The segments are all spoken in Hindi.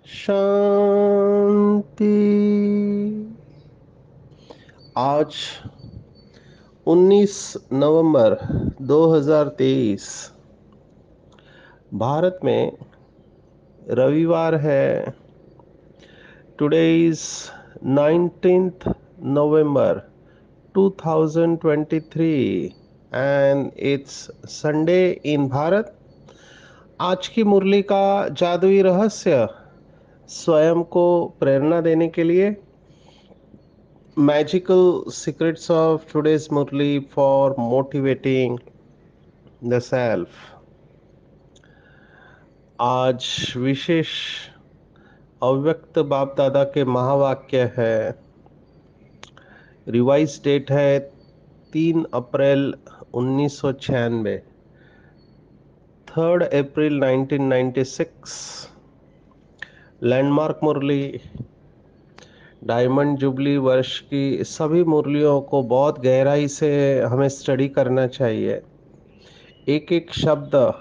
शांति। आज 19 नवंबर 2023 भारत में रविवार है। Today is 19th November 2023 and it's Sunday in Bharat. आज की मुरली का जादुई रहस्य स्वयं को प्रेरणा देने के लिए Magical secrets of today's Murli for motivating the self। आज विशेष अव्यक्त बाप दादा के महावाक्य है। रिवाइज डेट है 3 अप्रैल 1996, 3 अप्रैल 1996। लैंडमार्क मुरली डायमंड जुबली वर्ष की सभी मुरलियों को बहुत गहराई से हमें स्टडी करना चाहिए। एक एक शब्द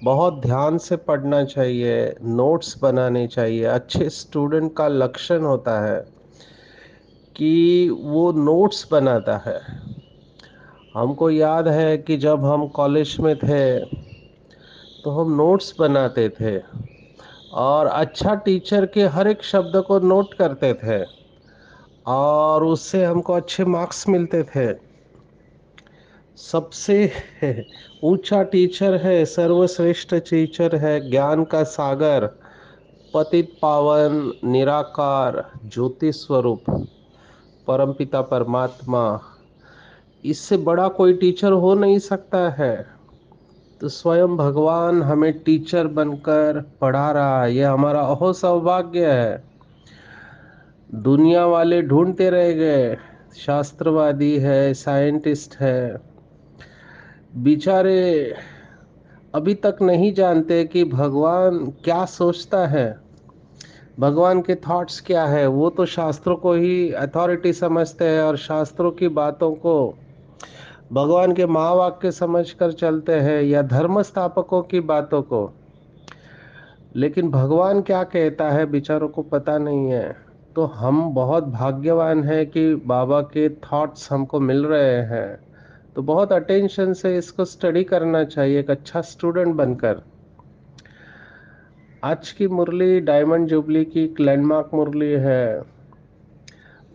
बहुत ध्यान से पढ़ना चाहिए, नोट्स बनाने चाहिए। अच्छे स्टूडेंट का लक्षण होता है कि वो नोट्स बनाता है। हमको याद है कि जब हम कॉलेज में थे तो हम नोट्स बनाते थे और अच्छा टीचर के हर एक शब्द को नोट करते थे और उससे हमको अच्छे मार्क्स मिलते थे। सबसे ऊंचा टीचर है, सर्वश्रेष्ठ टीचर है, ज्ञान का सागर, पतित पावन निराकार ज्योति स्वरूप परमपिता परमात्मा। इससे बड़ा कोई टीचर हो नहीं सकता है। तो स्वयं भगवान हमें टीचर बनकर पढ़ा रहा है, यह हमारा अहो सौभाग्य है। दुनिया वाले ढूंढते रह गए, शास्त्रवादी है, साइंटिस्ट है, बेचारे अभी तक नहीं जानते कि भगवान क्या सोचता है, भगवान के थॉट्स क्या है। वो तो शास्त्रों को ही अथॉरिटी समझते हैं और शास्त्रों की बातों को भगवान के महावाक्य समझकर चलते हैं या धर्म स्थापकों की बातों को। लेकिन भगवान क्या कहता है बेचारों को पता नहीं है। तो हम बहुत भाग्यवान हैं कि बाबा के थॉट्स हमको मिल रहे हैं। तो बहुत अटेंशन से इसको स्टडी करना चाहिए एक अच्छा स्टूडेंट बनकर। आज की मुरली डायमंड जुबली की एक लैंडमार्क मुरली है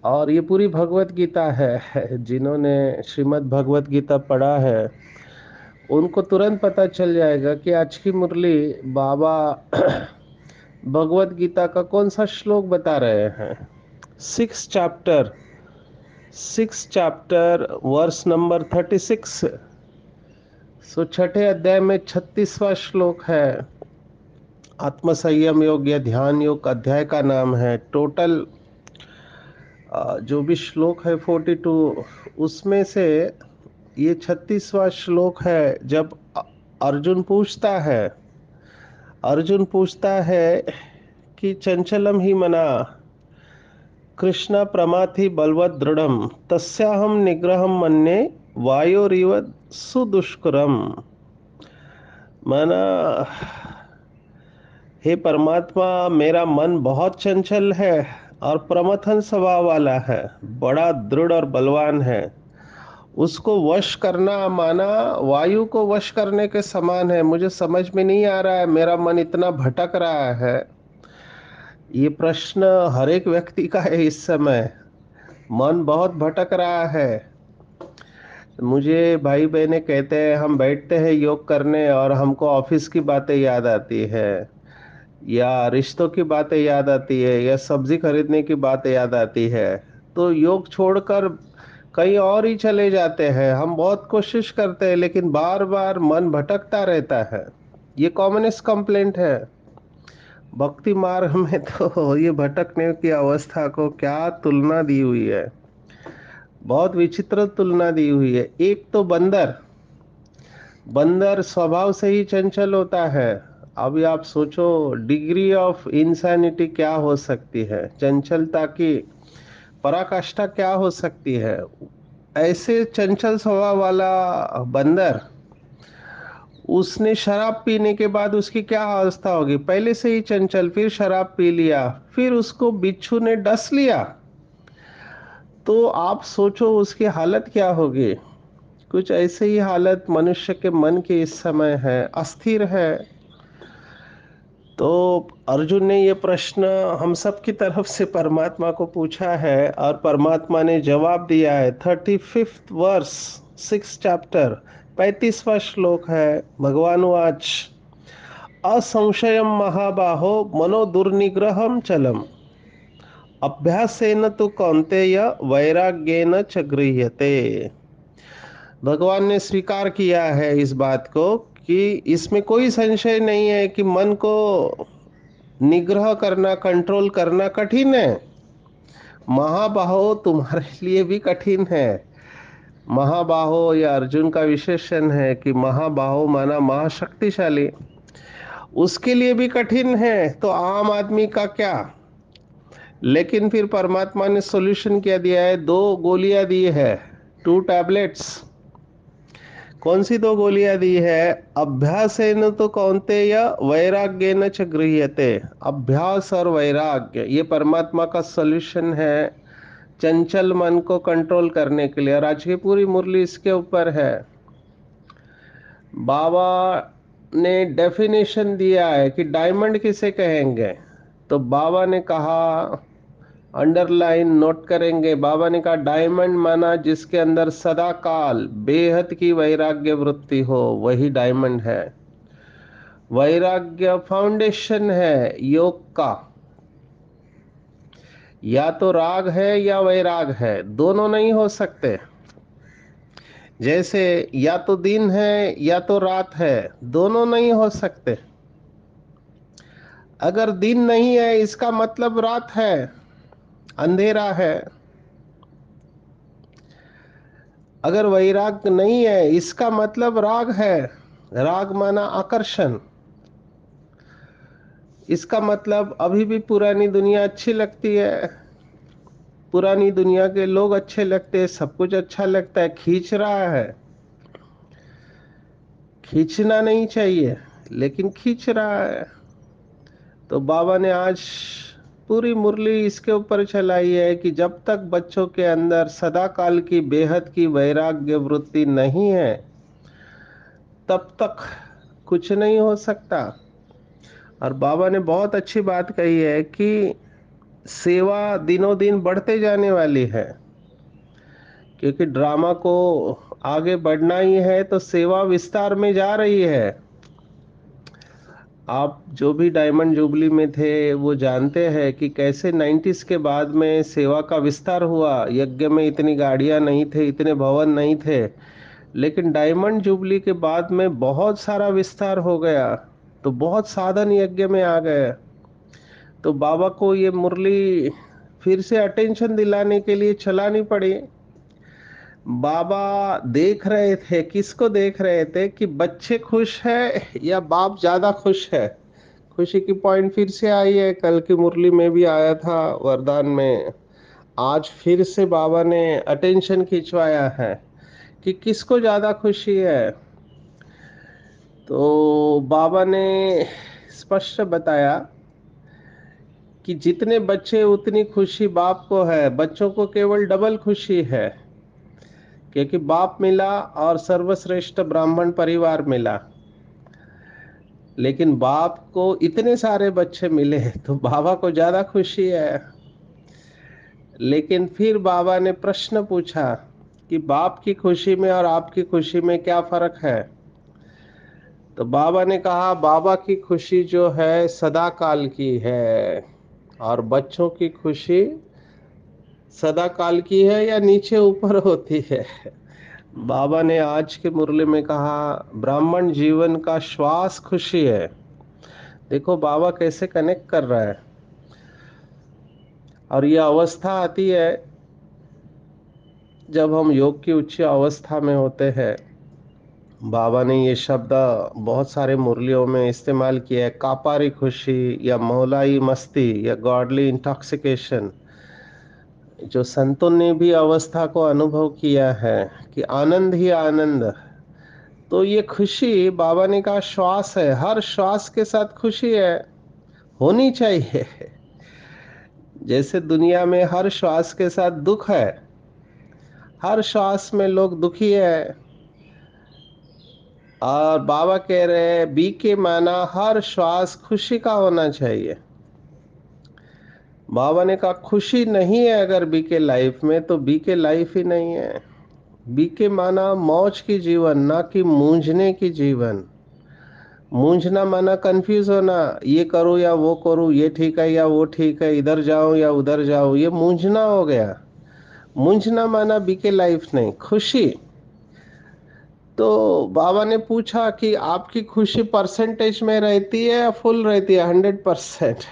और ये पूरी भगवत गीता है। जिन्होंने श्रीमद् भगवत गीता पढ़ा है उनको तुरंत पता चल जाएगा कि आज की मुरली बाबा भगवत गीता का कौन सा श्लोक बता रहे हैं। Six chapter, verse number 36। छठे अध्याय में 36वां श्लोक है। आत्म संयम योग या ध्यान योग अध्याय का नाम है। टोटल जो भी श्लोक है 42, उसमें से ये 36वां श्लोक है। जब अर्जुन पूछता है कि चंचलम ही मना कृष्ण प्रमाथि बलवत दृढ़म तस्याहम निग्रहम मन्ये वायोरिव सुदुष्करम। माना, हे परमात्मा, मेरा मन बहुत चंचल है और प्रमथन स्वभाव वाला है, बड़ा दृढ़ और बलवान है। उसको वश करना माना वायु को वश करने के समान है। मुझे समझ में नहीं आ रहा है, मेरा मन इतना भटक रहा है। ये प्रश्न हर एक व्यक्ति का है इस समय। मन बहुत भटक रहा है। मुझे भाई बहनें कहते हैं हम बैठते हैं योग करने और हमको ऑफिस की बातें याद आती है या रिश्तों की बातें याद आती है या सब्जी खरीदने की बातें याद आती है। तो योग छोड़कर कहीं और ही चले जाते हैं। हम बहुत कोशिश करते हैं लेकिन बार बार मन भटकता रहता है। ये कॉमनेस्ट कंप्लेंट है। भक्ति मार्ग में तो ये भटकने की अवस्था को क्या तुलना दी हुई है। बहुत विचित्र तुलना दी हुई है। एक तो बंदर, बंदर स्वभाव से ही चंचल होता है। अभी आप सोचो डिग्री ऑफ इंसैनिटी क्या हो सकती है, चंचलता की पराकाष्ठा क्या हो सकती है। ऐसे चंचल स्वभाव वाला बंदर, उसने शराब पीने के बाद उसकी क्या अवस्था होगी। पहले से ही चंचल, फिर शराब पी लिया, फिर उसको बिच्छू ने डस लिया, तो आप सोचो उसकी हालत क्या होगी। कुछ ऐसे ही हालत मनुष्य के मन की इस समय है, अस्थिर है। तो अर्जुन ने ये प्रश्न हम सब की तरफ से परमात्मा को पूछा है और परमात्मा ने जवाब दिया है। 35th वर्स, 6 चैप्टर, 35वां श्लोक है। भगवान वाच असंशयम महाबाहो मनो दुर्निग्रहम चलम अभ्यासेन तो कौन्तेय वैराग्येन च गृह्यते। भगवान ने स्वीकार किया है इस बात को कि इसमें कोई संशय नहीं है कि मन को निग्रह करना, कंट्रोल करना कठिन है। महाबाहो तुम्हारे लिए भी कठिन है। महाबाहो या अर्जुन का विशेषण है कि महाबाहो माना महाशक्तिशाली, उसके लिए भी कठिन है, तो आम आदमी का क्या। लेकिन फिर परमात्मा ने सॉल्यूशन क्या दिया है, 2 गोलियां दी है, 2 टैबलेट्स। कौन सी 2 गोलियां दी है। अभ्यासेन तो कौन्तेय वैराग्येन च गृह्यते। अभ्यास और वैराग्य ये परमात्मा का सॉल्यूशन है चंचल मन को कंट्रोल करने के लिए। और आज की पूरी मुरली इसके ऊपर है। बाबा ने डेफिनेशन दिया है कि डायमंड किसे कहेंगे। तो बाबा ने कहा, अंडरलाइन नोट करेंगे, बाबा ने कहा डायमंड माना जिसके अंदर सदा काल बेहद की वैराग्य वृत्ति हो, वही डायमंड है। वैराग्य फाउंडेशन है योग का। या तो राग है या वैराग है, दोनों नहीं हो सकते। जैसे या तो दिन है या तो रात है, दोनों नहीं हो सकते। अगर दिन नहीं है इसका मतलब रात है, अंधेरा है। अगर वैराग नहीं है इसका मतलब राग है। राग माना आकर्षण। इसका मतलब अभी भी पुरानी दुनिया अच्छी लगती है, पुरानी दुनिया के लोग अच्छे लगते हैं, सब कुछ अच्छा लगता है, खींच रहा है। खींचना नहीं चाहिए लेकिन खींच रहा है। तो बाबा ने आज पूरी मुरली इसके ऊपर चलाई है कि जब तक बच्चों के अंदर सदा काल की बेहद की वैराग्य वृत्ति नहीं है, तब तक कुछ नहीं हो सकता। और बाबा ने बहुत अच्छी बात कही है कि सेवा दिनों दिन बढ़ते जाने वाली है, क्योंकि ड्रामा को आगे बढ़ना ही है, तो सेवा विस्तार में जा रही है। आप जो भी डायमंड जुबली में थे वो जानते हैं कि कैसे 90s के बाद में सेवा का विस्तार हुआ। यज्ञ में इतनी गाड़ियां नहीं थे, इतने भवन नहीं थे, लेकिन डायमंड जुबली के बाद में बहुत सारा विस्तार हो गया, तो बहुत साधन यज्ञ में आ गए। तो बाबा को ये मुरली फिर से अटेंशन दिलाने के लिए चलानी पड़ी। बाबा देख रहे थे, किसको देख रहे थे कि बच्चे खुश है या बाप ज्यादा खुश है। खुशी की पॉइंट फिर से आई है, कल की मुरली में भी आया था वरदान में। आज फिर से बाबा ने अटेंशन खिंचवाया है कि किसको ज्यादा खुशी है। तो बाबा ने स्पष्ट बताया कि जितने बच्चे उतनी खुशी बाप को है, बच्चों को केवल डबल खुशी है, क्योंकि बाप मिला और सर्वश्रेष्ठ ब्राह्मण परिवार मिला। लेकिन बाप को इतने सारे बच्चे मिले तो बाबा को ज्यादा खुशी है। लेकिन फिर बाबा ने प्रश्न पूछा कि बाप की खुशी में और आपकी खुशी में क्या फर्क है। तो बाबा ने कहा बाबा की खुशी जो है सदा काल की है, और बच्चों की खुशी सदा काल की है या नीचे ऊपर होती है। बाबा ने आज के मुरली में कहा ब्राह्मण जीवन का श्वास खुशी है। देखो बाबा कैसे कनेक्ट कर रहा है। और यह अवस्था आती है जब हम योग की उच्च अवस्था में होते हैं, बाबा ने ये शब्द बहुत सारे मुरलियों में इस्तेमाल किया है, कापारी खुशी या मौलाई मस्ती या गॉडली इंटॉक्सिकेशन। जो संतों ने भी अवस्था को अनुभव किया है कि आनंद ही आनंद, तो ये खुशी बाबा ने कहा श्वास है, हर श्वास के साथ खुशी है, होनी चाहिए। जैसे दुनिया में हर श्वास के साथ दुख है, हर श्वास में लोग दुखी है, और बाबा कह रहे हैं बी के माना हर श्वास खुशी का होना चाहिए। बाबा ने कहा खुशी नहीं है अगर बी के लाइफ में, तो बी के लाइफ ही नहीं है। बी के माना मौज की जीवन, ना कि मूंझने की जीवन। मूंझना माना कंफ्यूज होना, ये करूं या वो करूं, ये ठीक है या वो ठीक है, इधर जाऊं या उधर जाऊं, ये मूंझना हो गया। मूंझना माना बीके लाइफ नहीं, खुशी। तो बाबा ने पूछा कि आपकी खुशी परसेंटेज में रहती है या फुल रहती है? 100%।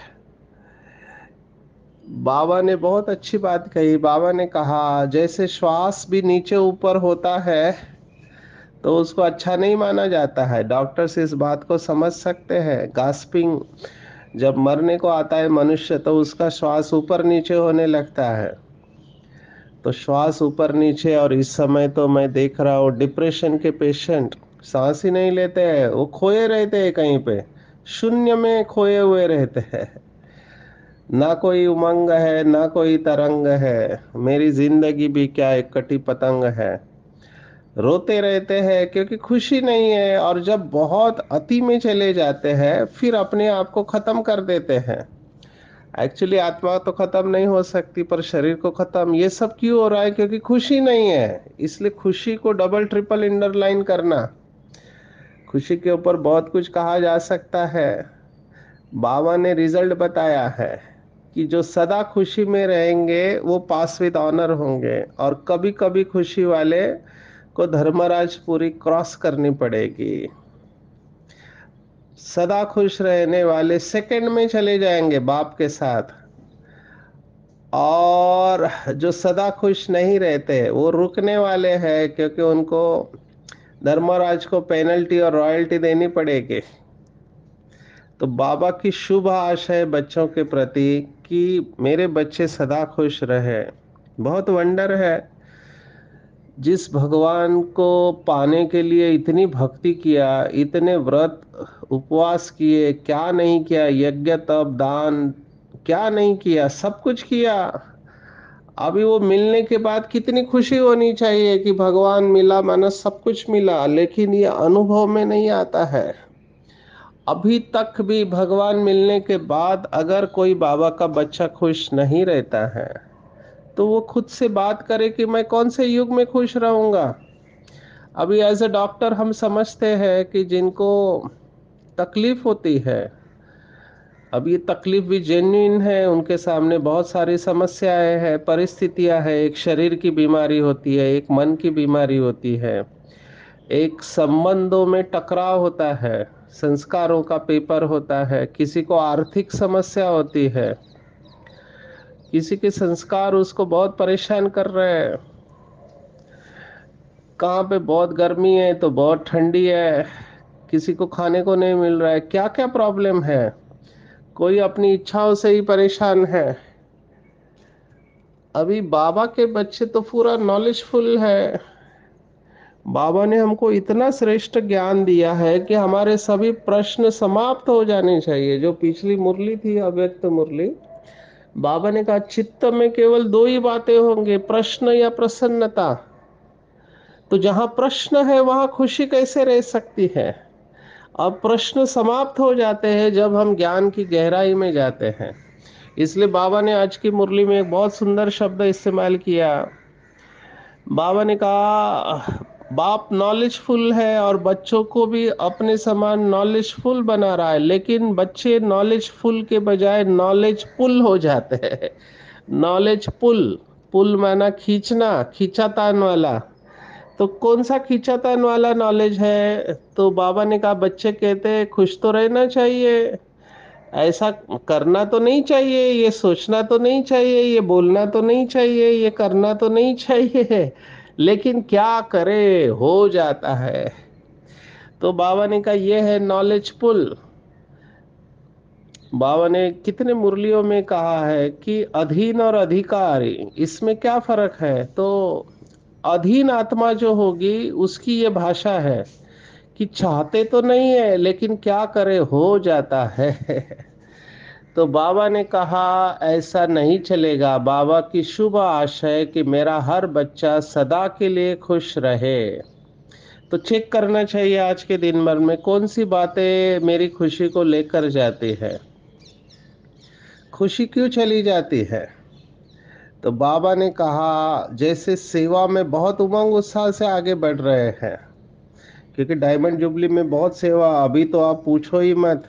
बाबा ने बहुत अच्छी बात कही। बाबा ने कहा जैसे श्वास भी नीचे ऊपर होता है तो उसको अच्छा नहीं माना जाता है। डॉक्टर्स इस बात को समझ सकते हैं। गास्पिंग, जब मरने को आता है मनुष्य तो उसका श्वास ऊपर नीचे होने लगता है। तो श्वास ऊपर नीचे, और इस समय तो मैं देख रहा हूँ डिप्रेशन के पेशेंट सांस ही नहीं लेते हैं, वो खोए रहते हैं कहीं पे, शून्य में खोए हुए रहते हैं। ना कोई उमंग है, ना कोई तरंग है, मेरी जिंदगी भी क्या एक कटी पतंग है। रोते रहते हैं क्योंकि खुशी नहीं है, और जब बहुत अति में चले जाते हैं फिर अपने आप को खत्म कर देते हैं। एक्चुअली आत्मा तो खत्म नहीं हो सकती, पर शरीर को खत्म। ये सब क्यों हो रहा है? क्योंकि खुशी नहीं है। इसलिए खुशी को डबल ट्रिपल इंडरलाइन करना। खुशी के ऊपर बहुत कुछ कहा जा सकता है। बाबा ने रिजल्ट बताया है कि जो सदा खुशी में रहेंगे वो पास विद ऑनर होंगे, और कभी कभी खुशी वाले को धर्मराज पूरी क्रॉस करनी पड़ेगी। सदा खुश रहने वाले सेकंड में चले जाएंगे बाप के साथ, और जो सदा खुश नहीं रहते वो रुकने वाले हैं, क्योंकि उनको धर्मराज को पेनल्टी और रॉयल्टी देनी पड़ेगी। तो बाबा की शुभ आशा है बच्चों के प्रति कि मेरे बच्चे सदा खुश रहे। बहुत वंडर है, जिस भगवान को पाने के लिए इतनी भक्ति किया, इतने व्रत उपवास किए, क्या नहीं किया, यज्ञ तप दान, क्या नहीं किया, सब कुछ किया। अभी वो मिलने के बाद कितनी खुशी होनी चाहिए कि भगवान मिला, माना सब कुछ मिला, लेकिन ये अनुभव में नहीं आता है। अभी तक भी भगवान मिलने के बाद अगर कोई बाबा का बच्चा खुश नहीं रहता है तो वो खुद से बात करे कि मैं कौन से युग में खुश रहूंगा। अभी एज ए डॉक्टर हम समझते हैं कि जिनको तकलीफ होती है, अब ये तकलीफ भी जेन्युइन है, उनके सामने बहुत सारी समस्याएं हैं, परिस्थितियां हैं। एक शरीर की बीमारी होती है, एक मन की बीमारी होती है, एक संबंधों में टकराव होता है, संस्कारों का पेपर होता है, किसी को आर्थिक समस्या होती है, किसी के संस्कार उसको बहुत परेशान कर रहे हैं। कहाँ पे बहुत गर्मी है तो बहुत ठंडी है, किसी को खाने को नहीं मिल रहा है, क्या क्या प्रॉब्लम है। कोई अपनी इच्छाओं से ही परेशान है। अभी बाबा के बच्चे तो पूरा नॉलेजफुल है। बाबा ने हमको इतना श्रेष्ठ ज्ञान दिया है कि हमारे सभी प्रश्न समाप्त हो जाने चाहिए। जो पिछली मुरली थी अव्यक्त मुरली, बाबा ने कहा चित्त में केवल दो ही बातें होंगे, प्रश्न या प्रसन्नता। तो जहां प्रश्न है वहां खुशी कैसे रह सकती है? अब प्रश्न समाप्त हो जाते हैं जब हम ज्ञान की गहराई में जाते हैं। इसलिए बाबा ने आज की मुरली में एक बहुत सुंदर शब्द इस्तेमाल किया। बाबा ने कहा बाप नॉलेजफुल है और बच्चों को भी अपने समान नॉलेजफुल बना रहा है, लेकिन बच्चे नॉलेजफुल के बजाय नॉलेज पुल हो जाते हैं। नॉलेज पुल, पुल माना खींचना, खींचातान वाला। तो कौन सा खींचातान वाला नॉलेज है? तो बाबा ने कहा बच्चे कहते हैं खुश तो रहना चाहिए, ऐसा करना तो नहीं चाहिए, ये सोचना तो नहीं चाहिए, ये बोलना तो नहीं चाहिए, ये करना तो नहीं चाहिए, लेकिन क्या करे, हो जाता है। तो बाबा ने कहा ये है नॉलेज पुल। बाबा ने कितने मुरलियों में कहा है कि अधीन और अधिकारी, इसमें क्या फर्क है? तो अधीन आत्मा जो होगी उसकी ये भाषा है कि चाहते तो नहीं है लेकिन क्या करे, हो जाता है। तो बाबा ने कहा ऐसा नहीं चलेगा। बाबा की शुभ आशय कि मेरा हर बच्चा सदा के लिए खुश रहे। तो चेक करना चाहिए आज के दिन भर में कौन सी बातें मेरी खुशी को लेकर जाती है, खुशी क्यों चली जाती है। तो बाबा ने कहा जैसे सेवा में बहुत उमंग उत्साह से आगे बढ़ रहे हैं, क्योंकि डायमंड जुबली में बहुत सेवा, अभी तो आप पूछो ही मत,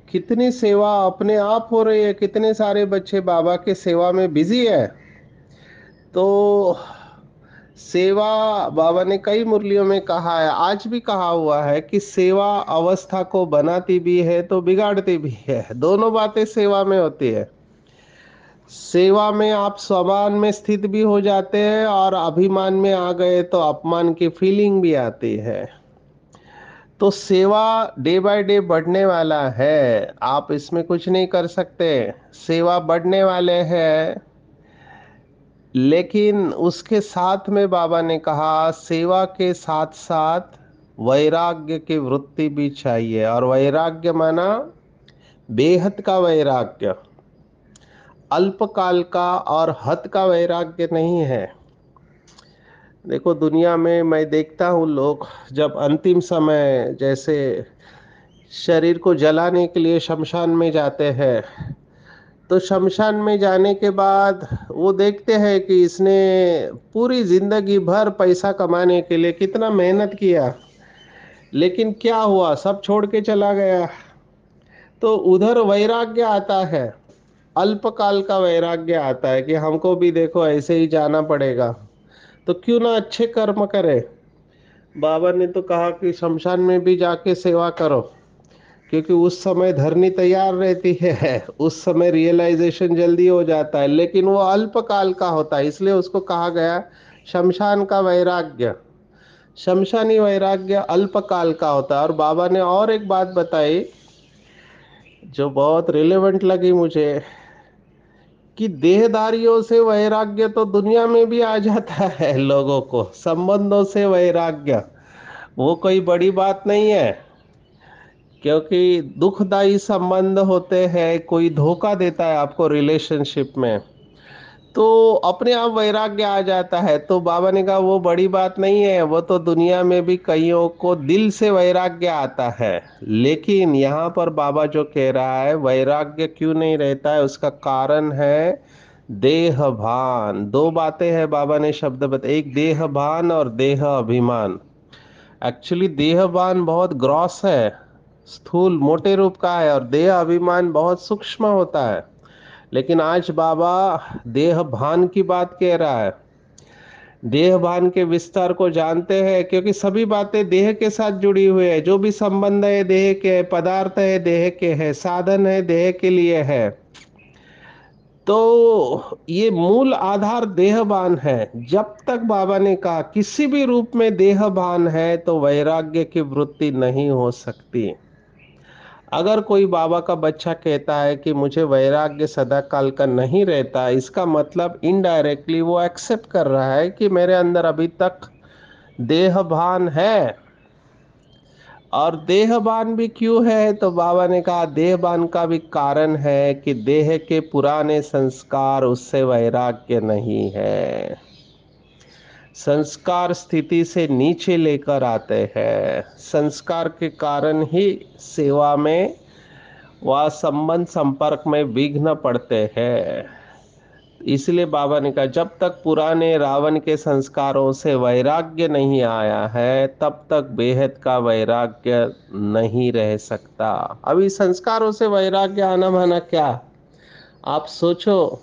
कितनी सेवा अपने आप हो रही है, कितने सारे बच्चे बाबा के सेवा में बिजी है। तो सेवा, बाबा ने कई मुरलियों में कहा है, आज भी कहा हुआ है कि सेवा अवस्था को बनाती भी है तो बिगाड़ती भी है, दोनों बातें सेवा में होती है। सेवा में आप स्वाभिमान में स्थित भी हो जाते हैं और अभिमान में आ गए तो अपमान की फीलिंग भी आती है। तो सेवा डे बाय डे बढ़ने वाला है, आप इसमें कुछ नहीं कर सकते। सेवा बढ़ने वाले हैं, लेकिन उसके साथ में बाबा ने कहा सेवा के साथ साथ वैराग्य की वृत्ति भी चाहिए। और वैराग्य माना बेहद का वैराग्य, अल्पकाल का और हद का वैराग्य नहीं है। देखो दुनिया में मैं देखता हूँ लोग जब अंतिम समय जैसे शरीर को जलाने के लिए शमशान में जाते हैं, तो शमशान में जाने के बाद वो देखते हैं कि इसने पूरी जिंदगी भर पैसा कमाने के लिए कितना मेहनत किया, लेकिन क्या हुआ, सब छोड़ के चला गया। तो उधर वैराग्य आता है, अल्पकाल का वैराग्य आता है कि हमको भी देखो ऐसे ही जाना पड़ेगा, तो क्यों ना अच्छे कर्म करे। बाबा ने तो कहा कि शमशान में भी जाके सेवा करो, क्योंकि उस समय धरनी तैयार रहती है, उस समय रियलाइजेशन जल्दी हो जाता है, लेकिन वो अल्पकाल का होता है, इसलिए उसको कहा गया शमशान का वैराग्य। शमशानी वैराग्य अल्पकाल का होता है। और बाबा ने और एक बात बताई जो बहुत रिलेवेंट लगी मुझे, कि देहधारियों से वैराग्य तो दुनिया में भी आ जाता है, लोगों को संबंधों से वैराग्य वो कोई बड़ी बात नहीं है, क्योंकि दुखदाई संबंध होते हैं, कोई धोखा देता है आपको रिलेशनशिप में, तो अपने आप वैराग्य आ जाता है। तो बाबा ने कहा वो बड़ी बात नहीं है, वो तो दुनिया में भी कईयों को दिल से वैराग्य आता है। लेकिन यहाँ पर बाबा जो कह रहा है वैराग्य क्यों नहीं रहता है, उसका कारण है देह भान। दो बातें हैं बाबा ने शब्द बताए, एक देह भान और देह अभिमान। एक्चुअली देहभान बहुत ग्रॉस है, स्थूल मोटे रूप का है, और देह अभिमान बहुत सूक्ष्म होता है। लेकिन आज बाबा देह भान की बात कह रहा है। देह भान के विस्तार को जानते हैं, क्योंकि सभी बातें देह के साथ जुड़ी हुई है, जो भी संबंध है देह के है, पदार्थ है देह के है, साधन है देह के लिए है। तो ये मूल आधार देहभान है। जब तक बाबा ने कहा किसी भी रूप में देहभान है तो वैराग्य की वृत्ति नहीं हो सकती। अगर कोई बाबा का बच्चा कहता है कि मुझे वैराग्य सदा काल का नहीं रहता, इसका मतलब इनडायरेक्टली वो एक्सेप्ट कर रहा है कि मेरे अंदर अभी तक देहभान है। और देहभान भी क्यों है, तो बाबा ने कहा देहभान का भी कारण है कि देह के पुराने संस्कार उससे वैराग्य नहीं है। संस्कार स्थिति से नीचे लेकर आते हैं, संस्कार के कारण ही सेवा में व संबंध संपर्क में विघ्न पड़ते हैं। इसलिए बाबा ने कहा जब तक पुराने रावण के संस्कारों से वैराग्य नहीं आया है तब तक बेहद का वैराग्य नहीं रह सकता। अभी संस्कारों से वैराग्य आना माना क्या, आप सोचो,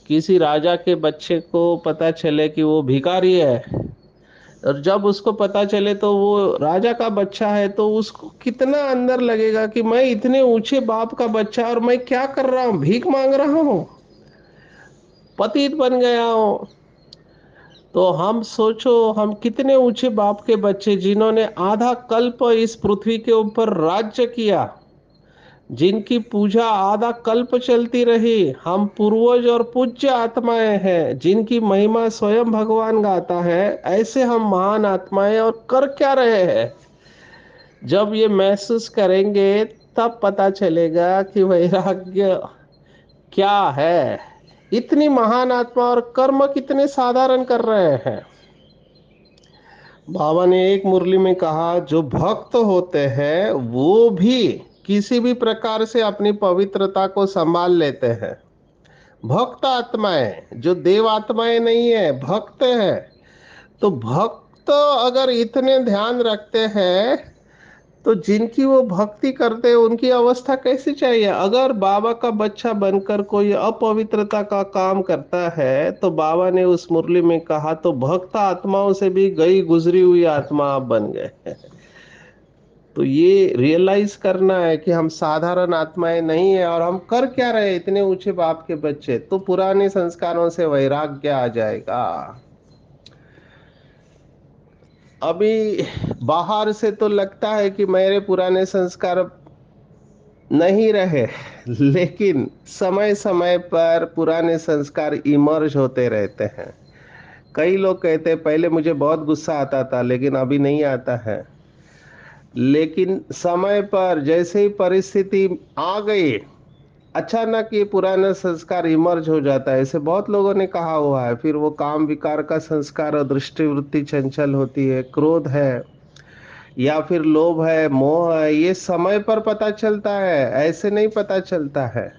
किसी राजा के बच्चे को पता चले कि वो भिखारी है, और जब उसको पता चले तो वो राजा का बच्चा है, तो उसको कितना अंदर लगेगा कि मैं इतने ऊंचे बाप का बच्चा और मैं क्या कर रहा हूं, भीख मांग रहा हूं, पतित बन गया हूं। तो हम सोचो, हम कितने ऊंचे बाप के बच्चे जिन्होंने आधा कल्प इस पृथ्वी के ऊपर राज्य किया, जिनकी पूजा आधा कल्प चलती रही। हम पूर्वज और पूज्य आत्माएं हैं जिनकी महिमा स्वयं भगवान गाता है। ऐसे हम महान आत्माएं और कर क्या रहे हैं? जब ये महसूस करेंगे तब पता चलेगा कि वैराग्य क्या है। इतनी महान आत्मा और कर्म कितने साधारण कर रहे हैं। बाबा ने एक मुरली में कहा, जो भक्त होते हैं वो भी किसी भी प्रकार से अपनी पवित्रता को संभाल लेते हैं। भक्त आत्माएं, जो देव आत्माएं नहीं है, भक्त है। तो भक्त अगर इतने ध्यान रखते हैं तो जिनकी वो भक्ति करते हैं उनकी अवस्था कैसी चाहिए? अगर बाबा का बच्चा बनकर कोई अपवित्रता का काम करता है तो बाबा ने उस मुरली में कहा, तो भक्त आत्माओं से भी गई गुजरी हुई आत्मा आप बन गए। तो ये रियलाइज करना है कि हम साधारण आत्माएं नहीं है और हम कर क्या रहे इतने ऊंचे बाप के बच्चे। तो पुराने संस्कारों से वैराग्य आ जाएगा। अभी बाहर से तो लगता है कि मेरे पुराने संस्कार नहीं रहे, लेकिन समय समय पर पुराने संस्कार इमर्ज होते रहते हैं। कई लोग कहते हैं पहले मुझे बहुत गुस्सा आता था लेकिन अभी नहीं आता है। लेकिन समय पर जैसे ही परिस्थिति आ गई, अचानक ये पुराना संस्कार इमर्ज हो जाता है। ऐसे बहुत लोगों ने कहा हुआ है। फिर वो काम विकार का संस्कार और दृष्टि वृत्ति चंचल होती है, क्रोध है या फिर लोभ है, मोह है, ये समय पर पता चलता है, ऐसे नहीं पता चलता है।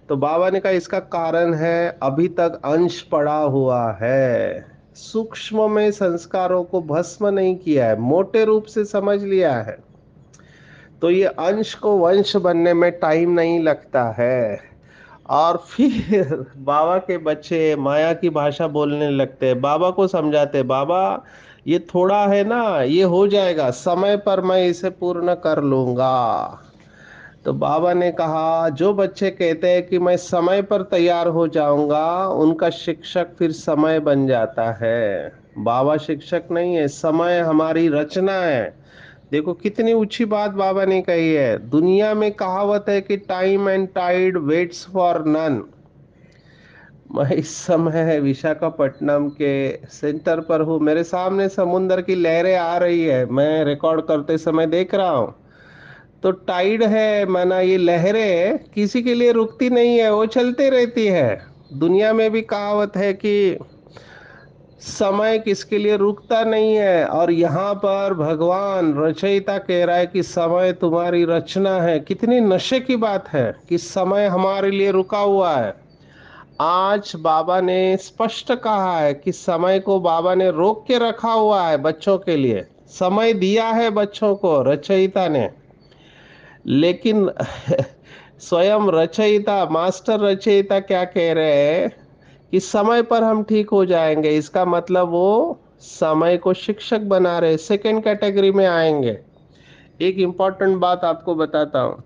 तो बाबा ने कहा इसका कारण है अभी तक अंश पड़ा हुआ है। सूक्ष्म में संस्कारों को भस्म नहीं किया है, मोटे रूप से समझ लिया है। तो ये अंश को वंश बनने में टाइम नहीं लगता है। और फिर बाबा के बच्चे माया की भाषा बोलने लगते हैं, बाबा को समझाते, बाबा ये थोड़ा है ना, ये हो जाएगा, समय पर मैं इसे पूर्ण कर लूंगा। तो बाबा ने कहा जो बच्चे कहते हैं कि मैं समय पर तैयार हो जाऊंगा, उनका शिक्षक फिर समय बन जाता है। बाबा शिक्षक नहीं है, समय हमारी रचना है। देखो कितनी ऊंची बात बाबा ने कही है। दुनिया में कहावत है कि time and tide waits for none. मैं इस समय विशाखापट्टनम के सेंटर पर हूँ, मेरे सामने समुन्द्र की लहरें आ रही है, मैं रिकॉर्ड करते समय देख रहा हूँ। तो टाइड है, माना ये लहरें किसी के लिए रुकती नहीं है, वो चलती रहती है। दुनिया में भी कहावत है कि समय किसके लिए रुकता नहीं है, और यहाँ पर भगवान रचयिता कह रहा है कि समय तुम्हारी रचना है। कितनी नशे की बात है कि समय हमारे लिए रुका हुआ है। आज बाबा ने स्पष्ट कहा है कि समय को बाबा ने रोक के रखा हुआ है बच्चों के लिए। समय दिया है बच्चों को रचयिता ने, लेकिन स्वयं रचयिता, मास्टर रचयिता क्या कह रहे हैं कि समय पर हम ठीक हो जाएंगे। इसका मतलब वो समय को शिक्षक बना रहे, सेकंड कैटेगरी में आएंगे। एक इम्पॉर्टेंट बात आपको बताता हूँ।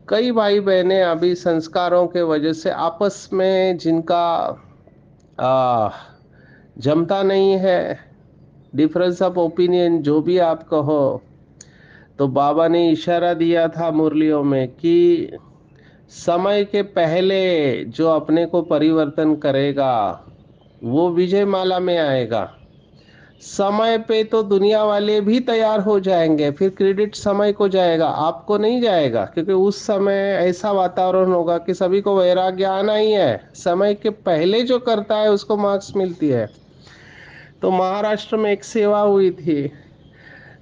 कई भाई बहनें अभी संस्कारों के वजह से आपस में जिनका आ, जमता नहीं है, डिफरेंस ऑफ ओपिनियन जो भी आप कहो, तो बाबा ने इशारा दिया था मुरलियों में कि समय के पहले जो अपने को परिवर्तन करेगा वो विजय माला में आएगा। समय पे तो दुनिया वाले भी तैयार हो जाएंगे, फिर क्रेडिट समय को जाएगा, आपको नहीं जाएगा, क्योंकि उस समय ऐसा वातावरण होगा कि सभी को वैराग्य आना ही है। समय के पहले जो करता है उसको मार्क्स मिलती है। तो महाराष्ट्र में एक सेवा हुई थी।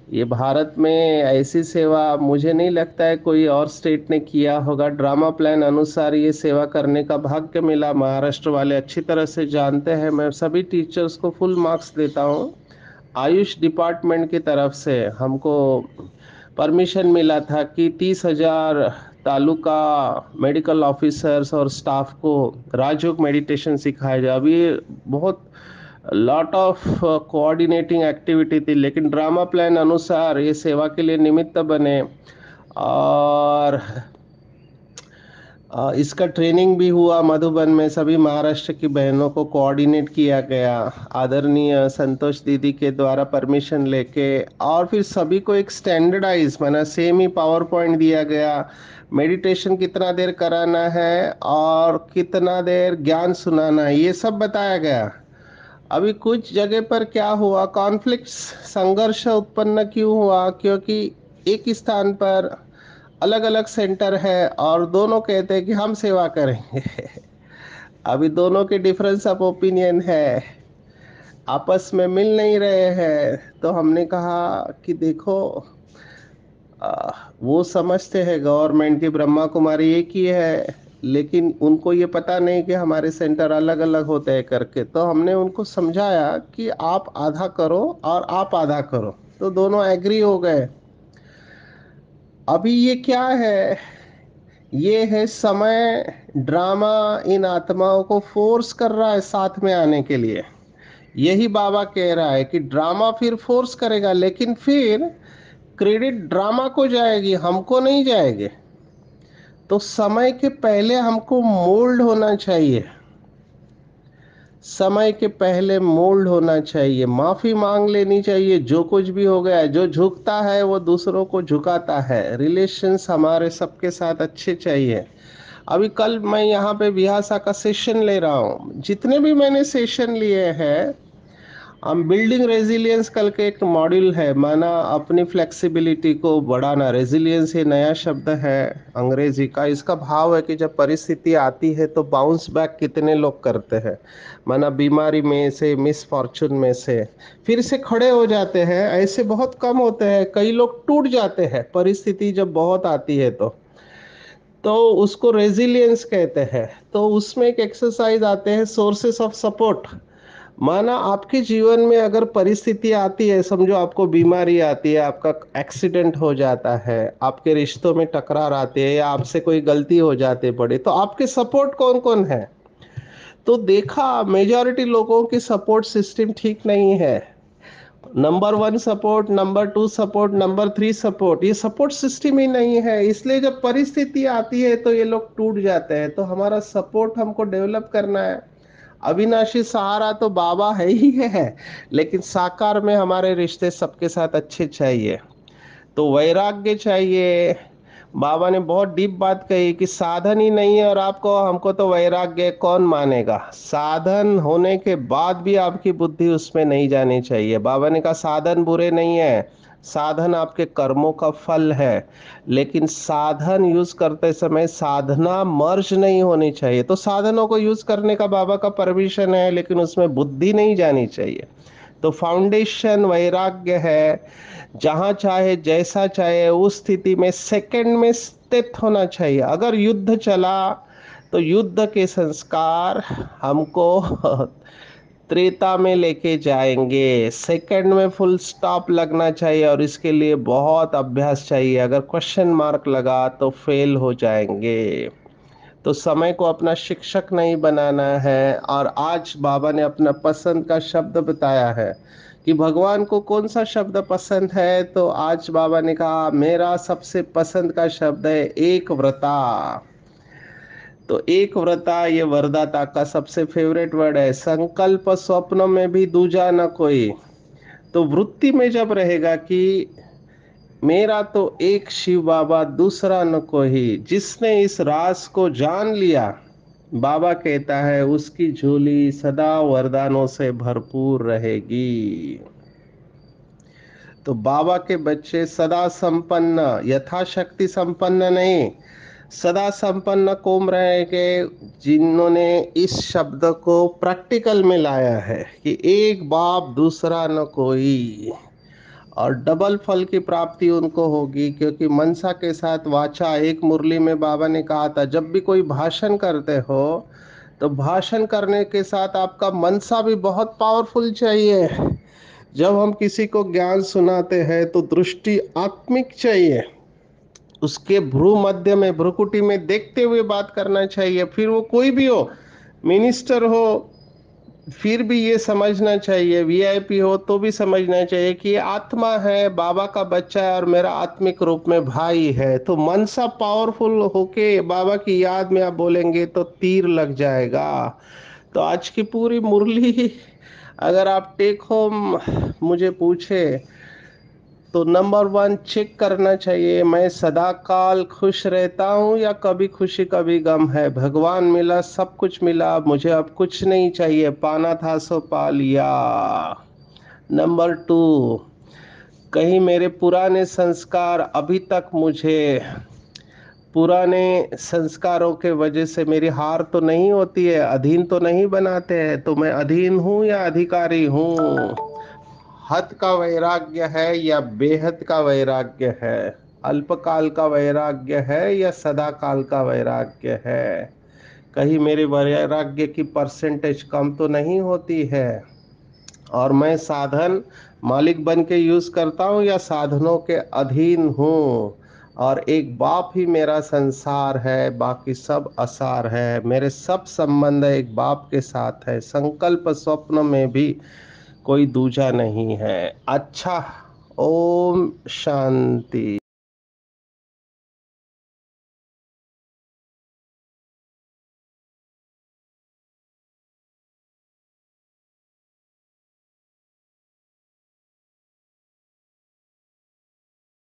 ये भारत में ऐसी सेवा मुझे नहीं लगता है कोई और स्टेट ने किया होगा। ड्रामा प्लान अनुसार ये सेवा करने का भाग्य मिला। महाराष्ट्र वाले अच्छी तरह से जानते हैं। मैं सभी टीचर्स को फुल मार्क्स देता हूँ। आयुष डिपार्टमेंट की तरफ से हमको परमिशन मिला था कि 30,000 तालुका मेडिकल ऑफिसर्स और स्टाफ को राजयोग मेडिटेशन सिखाया जाए। अभी बहुत लॉट ऑफ कोऑर्डिनेटिंग एक्टिविटी थी, लेकिन ड्रामा प्लान अनुसार ये सेवा के लिए निमित्त बने। और इसका ट्रेनिंग भी हुआ मधुबन में, सभी महाराष्ट्र की बहनों को कोऑर्डिनेट किया गया आदरणीय संतोष दीदी के द्वारा परमिशन लेके। और फिर सभी को एक स्टैंडर्डाइज माना सेम ही पावर पॉइंट दिया गया। मेडिटेशन कितना देर कराना है और कितना देर ज्ञान सुनाना है, ये सब बताया गया। अभी कुछ जगह पर क्या हुआ, कॉन्फ्लिक्ट्स, संघर्ष उत्पन्न क्यों हुआ, क्योंकि एक स्थान पर अलग अलग सेंटर है और दोनों कहते हैं कि हम सेवा करेंगे। अभी दोनों के डिफरेंस ऑफ ओपिनियन है, आपस में मिल नहीं रहे हैं। तो हमने कहा कि देखो, वो समझते हैं गवर्नमेंट की ब्रह्मा कुमारी एक ही है, लेकिन उनको ये पता नहीं कि हमारे सेंटर अलग अलग होते हैं करके। तो हमने उनको समझाया कि आप आधा करो और आप आधा करो, तो दोनों एग्री हो गए। अभी ये क्या है, ये है समय। ड्रामा इन आत्माओं को फोर्स कर रहा है साथ में आने के लिए। यही बाबा कह रहा है कि ड्रामा फिर फोर्स करेगा, लेकिन फिर क्रेडिट ड्रामा को जाएगी, हमको नहीं जाएगी। तो समय के पहले हमको मोल्ड होना चाहिए, समय के पहले मोल्ड होना चाहिए, माफी मांग लेनी चाहिए। जो कुछ भी हो गया, जो झुकता है वो दूसरों को झुकाता है। रिलेशंस हमारे सबके साथ अच्छे चाहिए। अभी कल मैं यहाँ पे विहासा का सेशन ले रहा हूँ, जितने भी मैंने सेशन लिए हैं, हम बिल्डिंग रेजिलियंस कल के एक मॉड्यूल है, माना अपनी फ्लेक्सिबिलिटी को बढ़ाना। रेजिलियंस ये नया शब्द है अंग्रेजी का। इसका भाव है कि जब परिस्थिति आती है तो बाउंस बैक कितने लोग करते हैं, माना बीमारी में से, मिस फॉर्चून में से फिर से खड़े हो जाते हैं। ऐसे बहुत कम होते हैं, कई लोग टूट जाते हैं परिस्थिति जब बहुत आती है तो उसको रेजिलियंस कहते हैं। तो उसमें एक एक्सरसाइज आते हैं सोर्सेस ऑफ सपोर्ट। माना आपके जीवन में अगर परिस्थिति आती है, समझो आपको बीमारी आती है, आपका एक्सीडेंट हो जाता है, आपके रिश्तों में टकरार आती है, या आपसे कोई गलती हो जाती है बड़ी, तो आपके सपोर्ट कौन कौन है? तो देखा मेजॉरिटी लोगों की सपोर्ट सिस्टम ठीक नहीं है। Number one support, number two support, number three support, ये सपोर्ट सिस्टम ही नहीं है। इसलिए जब परिस्थिति आती है तो ये लोग टूट जाते हैं। तो हमारा सपोर्ट हमको डेवलप करना है। अविनाशी सहारा तो बाबा है ही है, लेकिन साकार में हमारे रिश्ते सबके साथ अच्छे चाहिए। तो वैराग्य चाहिए। बाबा ने बहुत डीप बात कही कि साधन ही नहीं है और आपको हमको तो वैराग्य कौन मानेगा। साधन होने के बाद भी आपकी बुद्धि उसमें नहीं जानी चाहिए। बाबा ने कहा साधन बुरे नहीं है, साधन आपके कर्मों का फल है, लेकिन साधन यूज करते समय साधना मर्ज नहीं होनी चाहिए। तो साधनों को यूज करने का बाबा का परमिशन है, लेकिन उसमें बुद्धि नहीं जानी चाहिए। तो फाउंडेशन वैराग्य है। जहां चाहे जैसा चाहे उस स्थिति में सेकंड में स्थित होना चाहिए। अगर युद्ध चला तो युद्ध के संस्कार हमको त्रेता में लेके जाएंगे। सेकंड में फुल स्टॉप लगना चाहिए और इसके लिए बहुत अभ्यास चाहिए। अगर क्वेश्चन मार्क लगा तो फेल हो जाएंगे। तो समय को अपना शिक्षक नहीं बनाना है। और आज बाबा ने अपना पसंद का शब्द बताया है कि भगवान को कौन सा शब्द पसंद है। तो आज बाबा ने कहा मेरा सबसे पसंद का शब्द है एक व्रता। तो एक व्रता ये वरदाता का सबसे फेवरेट वर्ड है। संकल्प स्वप्न में भी दूजा न कोई। तो वृत्ति में जब रहेगा कि मेरा तो एक शिव बाबा दूसरा न कोई, जिसने इस राज को जान लिया, बाबा कहता है उसकी झोली सदा वरदानों से भरपूर रहेगी। तो बाबा के बच्चे सदा संपन्न, यथाशक्ति संपन्न नहीं, सदा संपन्न कौन रहेंगे? जिन्होंने इस शब्द को प्रैक्टिकल में लाया है कि एक बाप दूसरा न कोई। और डबल फल की प्राप्ति उनको होगी, क्योंकि मनसा के साथ वाचा। एक मुरली में बाबा ने कहा था जब भी कोई भाषण करते हो तो भाषण करने के साथ आपका मनसा भी बहुत पावरफुल चाहिए। जब हम किसी को ज्ञान सुनाते हैं तो दृष्टि आत्मिक चाहिए, उसके भ्रू मध्य में, भ्रुकुटी में देखते हुए बात करना चाहिए। फिर वो कोई भी हो, मिनिस्टर हो, फिर भी ये समझना चाहिए, वीआईपी हो तो भी समझना चाहिए कि ये आत्मा है, बाबा का बच्चा है और मेरा आत्मिक रूप में भाई है। तो मन सा पावरफुल होके बाबा की याद में आप बोलेंगे तो तीर लग जाएगा। तो आज की पूरी मुरली अगर आप टेक होम मुझे पूछे तो नंबर वन चेक करना चाहिए, मैं सदा काल खुश रहता हूँ या कभी खुशी कभी गम है। भगवान मिला, सब कुछ मिला, मुझे अब कुछ नहीं चाहिए, पाना था सो पा लिया। नंबर टू, कहीं मेरे पुराने संस्कार अभी तक मुझे, पुराने संस्कारों के वजह से मेरी हार तो नहीं होती है, अधीन तो नहीं बनाते हैं, तो मैं अधीन हूँ या अधिकारी हूँ। हद का वैराग्य है या बेहद का वैराग्य है, अल्पकाल का वैराग्य है या सदा काल का वैराग्य है। कहीं मेरे वैराग्य की परसेंटेज कम तो नहीं होती है, और मैं साधन मालिक बन के यूज करता हूँ या साधनों के अधीन हूँ। और एक बाप ही मेरा संसार है, बाकी सब असार है, मेरे सब संबंध एक बाप के साथ है, संकल्प स्वप्न में भी कोई दूजा नहीं है। अच्छा, ओम शांति।